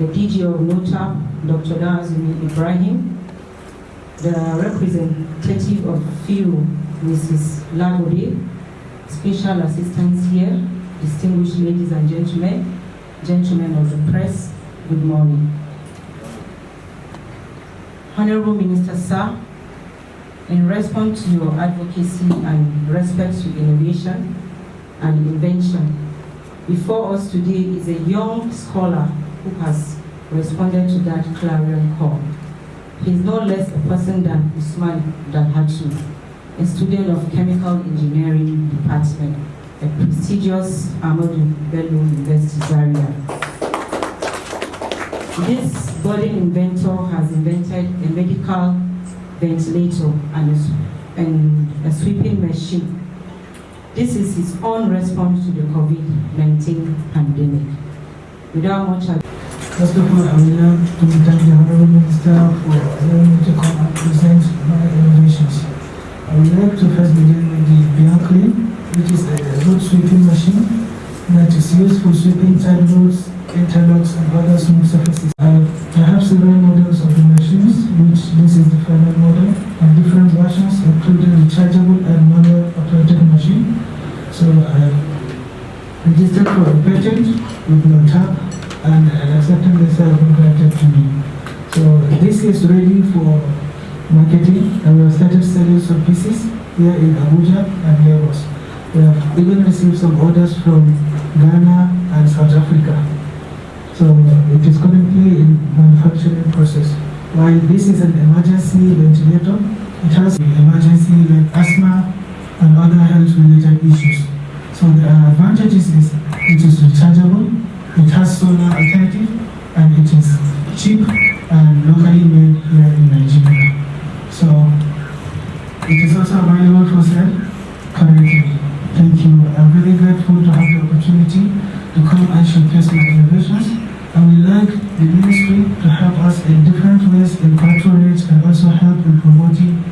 the DG of NOTA, Dr. Dazumi Ibrahim, the representative of FIU, Mrs. Lagode, special assistants here, distinguished ladies and gentlemen of the press, good morning. Honorable Minister Sir, in response to your advocacy and respect to innovation and invention, before us today is a young scholar who has responded to that clarion call. He is no less a person than Usman Dalhatu, a student of Chemical Engineering Department, a prestigious Ahmadu Bello University, Zaria. This budding inventor has invented a medical ventilator and a sweeping machine. This is his own response to the COVID-19 pandemic. Without much ado, first of all, I would like to thank the Honorable Minister for allowing me to come and present my innovations. I would like to first begin with the Beyond Clean, which is a road sweeping machine that is used for sweeping tile roads, interlocks, and other smooth surfaces. I have several models of the machines, which this is the final model, and different versions, including rechargeable and manual operated machine. So I registered for a patent with no tap, and an acceptance letter has been granted to me. So this is ready for marketing, and we have started selling some pieces here in Abuja and Lagos. We have even received some orders from Ghana and South Africa. So it is currently in manufacturing process. While this is an emergency ventilator, it has emergency like asthma and other health-related issues. So the advantages is it is rechargeable, it has solar alternative, and it is cheap and locally made here in Nigeria. So it is also available for sale currently. Thank you. I'm very grateful to have the opportunity to come and showcase my innovations. I would like the ministry to help us in different ways in patronage and also help in promoting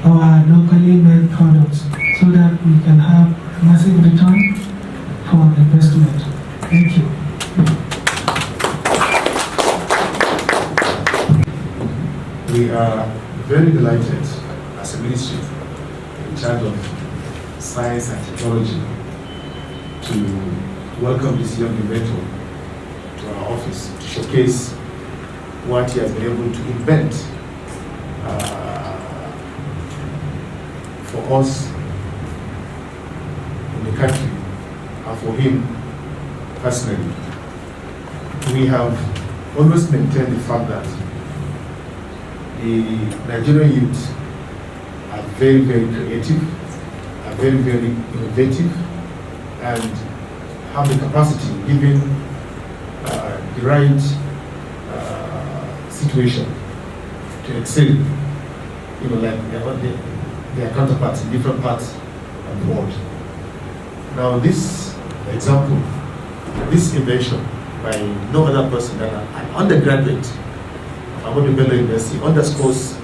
our locally made products so that we can have massive return for investment. Thank you. We are very delighted as a ministry in charge of science and technology to welcome this young inventor to our office to showcase what he has been able to invent for us in the country and for him personally. We have always maintained the fact that the Nigerian youth are very, very creative, are very, very innovative, and have the capacity, given the right situation, to excel, like their counterparts in different parts of the world. Now, this example, this invention by no other person than an undergraduate of Ahmadu Bello University underscores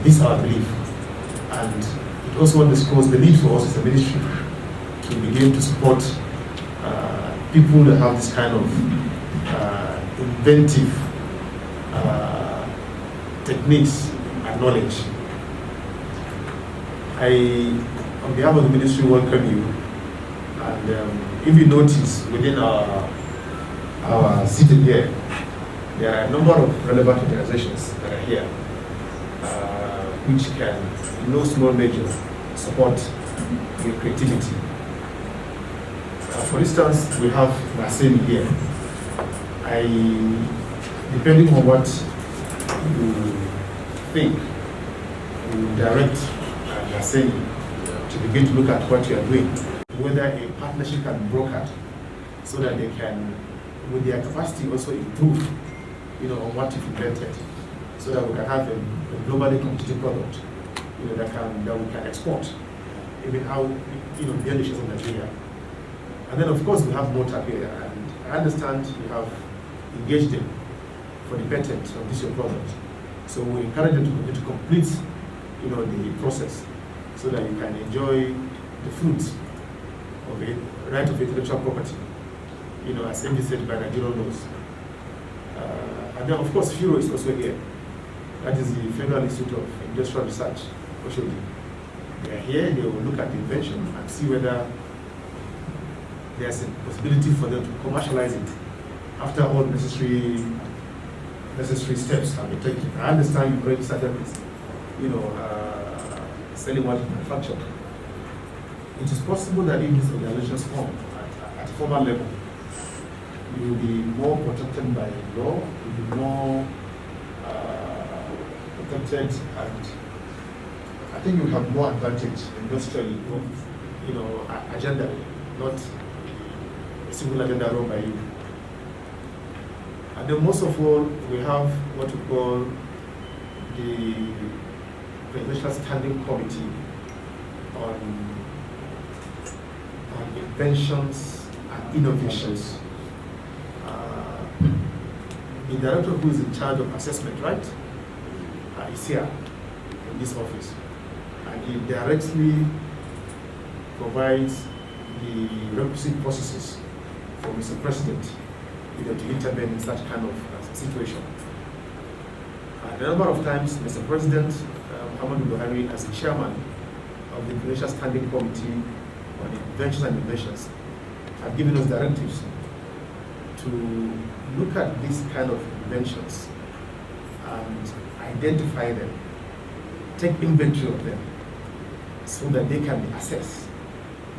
this our belief, and it also underscores the need for us as a ministry to begin to support people that have this kind of inventive techniques and knowledge. I, on behalf of the ministry, welcome you. And if you notice, within our city here, there are a number of relevant organizations that are here, which can, in no small measure, support your creativity. For instance, we have Maseni here. Depending on what you think, we direct Maseni to begin to look at what you are doing, whether a partnership can be brokered so that they can, with their capacity, also improve, on what you've invented, so that we can have a globally competitive product, that we can export, even out, beyond the shores of Nigeria. And then, of course, we have Motor here, and I understand you have engaged them for the patent of this your product. So we encourage them to complete, the process, so that you can enjoy the fruits of the right of intellectual property, as indicated by Nigerian laws. And then, of course, FURO is also here. That is the Federal Institute of Industrial Research, Oshodi. They are here, they will look at the invention and see whether there's a possibility for them to commercialize it after all necessary steps have been taken. I understand you've already started with, selling what you manufacture. It is possible that if these organizations form at formal level, you will be more protected by law, you will be more protected, and I think you have more advantage industrially, agenda, not a single agenda run by you. And then most of all, we have what we call the Presidential Standing Committee on Inventions and Innovations. The director who is in charge of assessment, right, is here in this office. And he directly provides the requisite processes for Mr. President to intervene in such kind of situation. A number of times, Mr. President Muhammadu Buhari, as the chairman of the Presidential Standing Committee on Inventions and Innovations, have given us directives to look at these kind of inventions and identify them, take inventory of them, so that they can be assessed,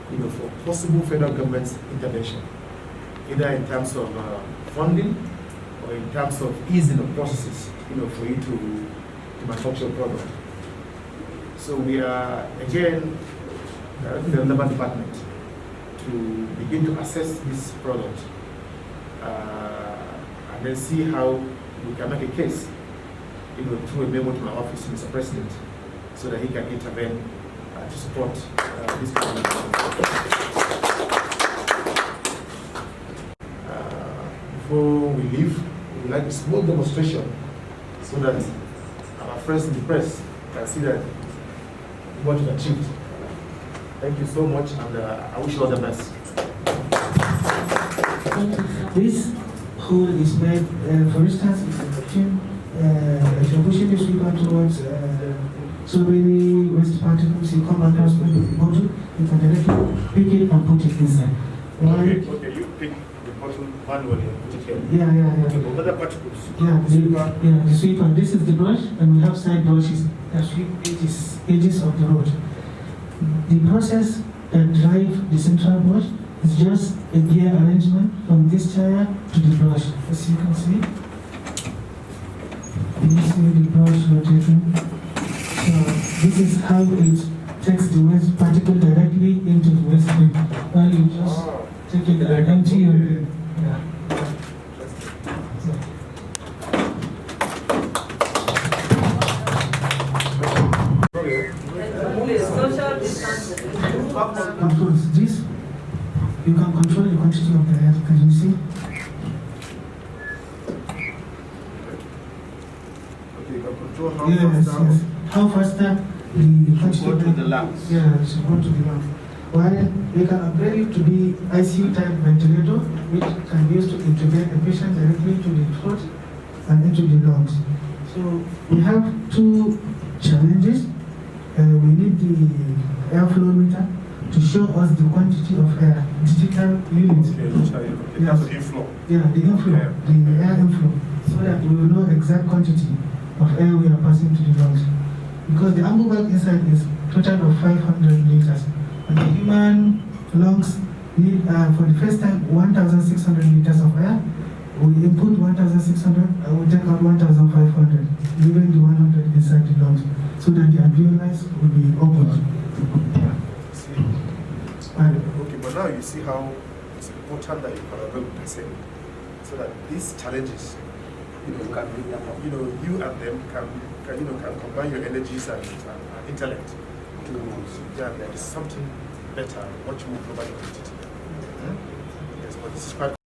for possible federal government's intervention, either in terms of funding or in terms of easing of processes, for you to manufacture a product. So we are, again, directing the relevant department to begin to assess this product and then see how we can make a case, through a memo to my office, Mr. President, so that he can intervene to support this kind of before we leave, we would like a small demonstration so that our friends in the press can see that what you've achieved. Thank you so much, and I wish you all the best. This hole is made, for instance, if you're pushing the sweeper towards so many waste particles, you come across with the bottle, you can directly pick it and put it inside. Okay, you pick the bottle manually and put it here. Yeah. Okay, but other particles? The sweeper. This is the brush, and we have side brushes that sweep edges of the road. The process that drives the central brush is just a gear arrangement from this tire to the brush. As you can see, you see the brush rotating. So this is how it takes the waste particle directly into the waste bin. While you just take it and empty your bin. Yeah. Controls this. You can control the quantity of the air. Can you see? Okay, you can control how Yes. How faster the quantity go to the lungs. Yeah, it should go to the lungs. While you can upgrade it to be ICU type ventilator, which can be used to intubate a patient directly to the throat and into the lungs. So we have two challenges. We need the airflow meter to show us the quantity of air, digital unit. That's the inflow. Yeah, the inflow, the air inflow, so that we will know exact quantity of air we are passing to the lungs. Because the amber bag inside is total of 500 liters, and the human lungs need, for the first time, 1,600 liters of air. We input 1,600, and we take out 1,500, leaving the 100 inside the lungs, so that the alveoli will be open. Okay, but now you see how it's important that you collaborate with the same, so that these challenges, you and them can combine your energies and intellect to there is something better what you will provide your entity. Yes, but this is quite